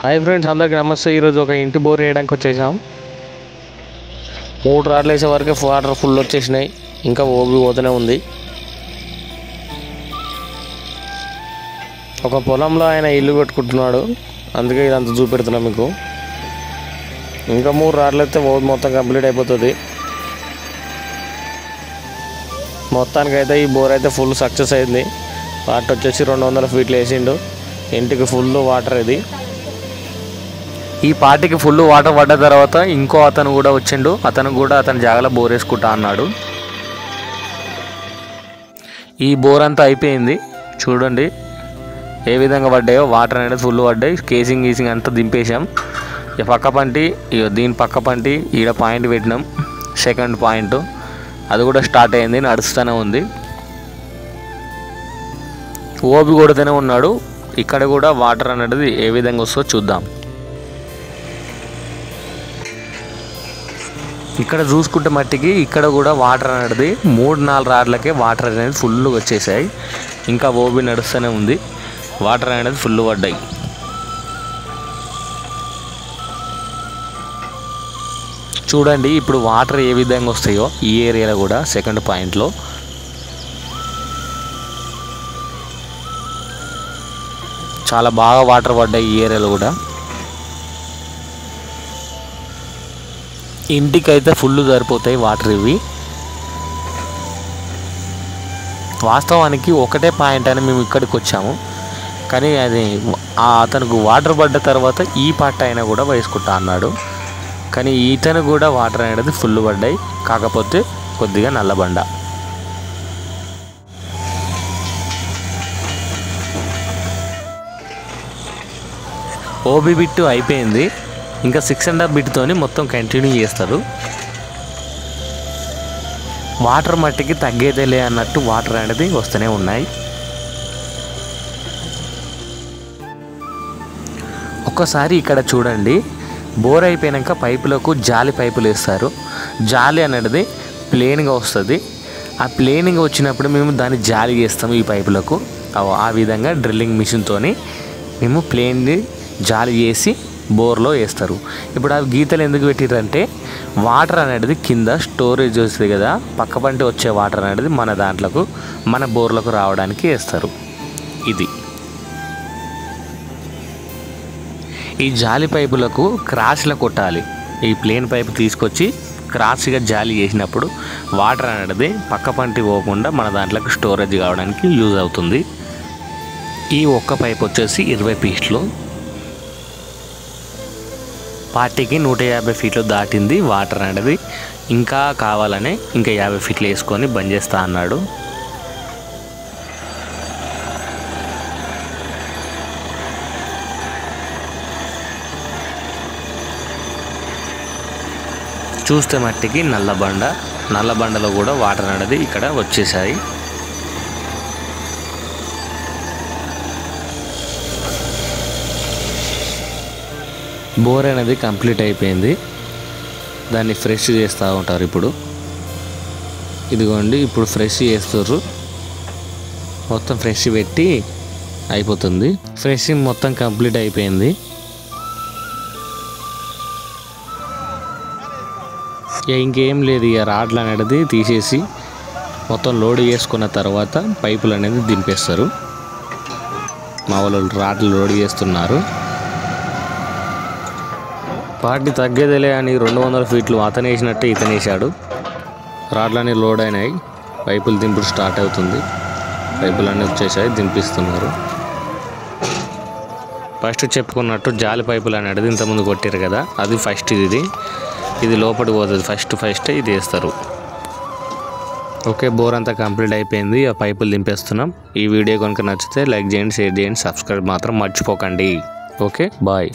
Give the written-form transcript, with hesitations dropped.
Hi friends, అందరికీ నమస్తే. ఈరోజు ఒక ఇంటి బోర్ వేయడానికి వచ్చేసాం. 3 రాడ్లు వేసే వరకే వాటర్ ఫుల్ వచ్చేసినాయి. ఇంకా ఓబి పోతూనే ఉంది. ఒక పొలంలో ఆయన ఇల్లు పెట్టుకుంటున్నాడు, అందుకే ఇదంతా చూపెడుతున్నా మీకు. ఇంకా 3 రాడ్లు అయితే ఓబి మొత్తం కంప్లీట్ అయిపోతుంది. మొత్తానికైతే ఈ బోర్ అయితే ఫుల్ సక్సెస్ అయింది. వాటర్ వచ్చేసి 200 ఫీట్లు వేసిండు. ఇంటికి ఫుల్ వాటర్. ఇది ఈ పార్టీకి ఫుల్ వాటర్ పడ్డ తర్వాత ఇంకో అతను కూడా వచ్చిండు. అతను కూడా అతని జాగాలో బోర్ వేసుకుంటా అన్నాడు. ఈ బోర్ అంతా అయిపోయింది. చూడండి ఏ విధంగా పడ్డాయో. వాటర్ అనేది ఫుల్ పడ్డాయి. కేసింగ్ గీసింగ్ అంతా దింపేశాం. ఇక పక్క పంటి, దీని పక్క పంటి ఈడ పాయింట్ పెట్టినాం. సెకండ్ పాయింట్ అది కూడా స్టార్ట్ అయింది, నడుస్తూనే ఉంది. ఓబి కొడుతూనే ఉన్నాడు. ఇక్కడ కూడా వాటర్ అనేది ఏ విధంగా వస్తుందో చూద్దాం. ఇక్కడ చూసుకుంటే మట్టికి ఇక్కడ కూడా వాటర్ అనేది 3-4 రాడ్లకే వాటర్ అనేది ఫుల్గా వచ్చేసాయి. ఇంకా ఓబి నడుస్తూనే ఉంది. వాటర్ అనేది ఫుల్ పడ్డాయి. చూడండి ఇప్పుడు వాటర్ ఏ విధంగా వస్తాయో ఈ ఏరియాలో కూడా. సెకండ్ పాయింట్లో చాలా బాగా వాటర్ పడ్డాయి ఈ ఏరియాలో కూడా. ఇంటికైతే ఫుల్ సరిపోతాయి వాటర్ ఇవి. వాస్తవానికి ఒకటే పాయింట్ అని మేము ఇక్కడికి వచ్చాము, కానీ అది అతనికి వాటర్ పడ్డ తర్వాత ఈ పట్ట అయినా కూడా వేసుకుంటా అన్నాడు. కానీ ఈతను కూడా వాటర్ అనేది ఫుల్ పడ్డాయి, కాకపోతే కొద్దిగా నల్లబండ. ఓబి బిట్టు అయిపోయింది. ఇంకా 6.5 బిట్తోని మొత్తం కంటిన్యూ చేస్తారు. వాటర్ మట్టికి తగ్గేదేలే అన్నట్టు వాటర్ అనేది వస్తూనే ఉన్నాయి. ఒక్కసారి ఇక్కడ చూడండి, బోర్ అయిపోయాక పైపులకు జాలి పైపులు వేస్తారు. జాలి అనేది ప్లేన్గా వస్తుంది. ఆ ప్లేన్గా వచ్చినప్పుడు మేము దాన్ని జాలి చేస్తాము ఈ పైపులకు. ఆ విధంగా డ్రిల్లింగ్ మిషన్తోని మేము ప్లేన్ని జాలి చేసి బోర్లో వేస్తారు. ఇప్పుడు ఆ గీతలు ఎందుకు పెట్టిరంటే వాటర్ అనేది కింద స్టోరేజ్ వస్తుంది కదా, పక్క పంటి వచ్చే వాటర్ అనేది మన దాంట్లకు మన బోర్లకు రావడానికి వేస్తారు. ఇది ఈ జాలి పైపులకు క్రాస్లో కొట్టాలి. ఈ ప్లేన్ పైపు తీసుకొచ్చి క్రాస్గా జాలి చేసినప్పుడు వాటర్ అనేది పక్క పంటి పోకుండా మన దాంట్లోకి స్టోరేజ్ కావడానికి యూజ్ అవుతుంది. ఈ ఒక్క పైప్ వచ్చేసి 20 ఫీట్లు. పార్టీకి 150 ఫీట్లు దాటింది వాటర్ అనేది. ఇంకా కావాలని ఇంకా 50 ఫీట్లు వేసుకొని బంద్ చేస్తా అన్నాడు. చూస్తే మట్టికి నల్లబండలో కూడా వాటర్ అనేది ఇక్కడ వచ్చేసాయి. బోర్ అనేది కంప్లీట్ అయిపోయింది. దాన్ని ఫ్రెష్ చేస్తూ ఉంటారు ఇప్పుడు. ఇదిగోండి ఇప్పుడు ఫ్రెష్ చేస్తారు. మొత్తం ఫ్రెష్ పెట్టి అయిపోతుంది. ఫ్రెషింగ్ మొత్తం కంప్లీట్ అయిపోయింది. ఇంకేం లేదు. ఇక రాడ్లు అనేది తీసేసి మొత్తం లోడ్ చేసుకున్న తర్వాత పైపులు అనేది దింపేస్తారు. మా వాళ్ళు రాడ్లు లోడ్ చేస్తున్నారు. పార్టీ తగ్గేదేలే అని 200 ఫీట్లు అతను వేసినట్టే ఇతను వేసాడు. రాడ్లన్నీ లోడ్ అయినాయి. పైపులు దింపుడు స్టార్ట్ అవుతుంది. పైపులన్నీ వచ్చేసాయి, దింపిస్తున్నారు. ఫస్ట్ చెప్పుకున్నట్టు జాలి పైపులు అనేది ఇంతకుముందు కొట్టారు కదా, అది ఫస్ట్. ఇది లోపలికి పోతుంది. ఫస్ట్ ఇది వేస్తారు. ఓకే, బోర్ అంతా కంప్లీట్ అయిపోయింది. ఆ పైపులు దింపేస్తున్నాం. ఈ వీడియో కనుక నచ్చితే లైక్ చేయండి, షేర్ చేయండి, సబ్స్క్రైబ్ మాత్రం మర్చిపోకండి. Okay, bye.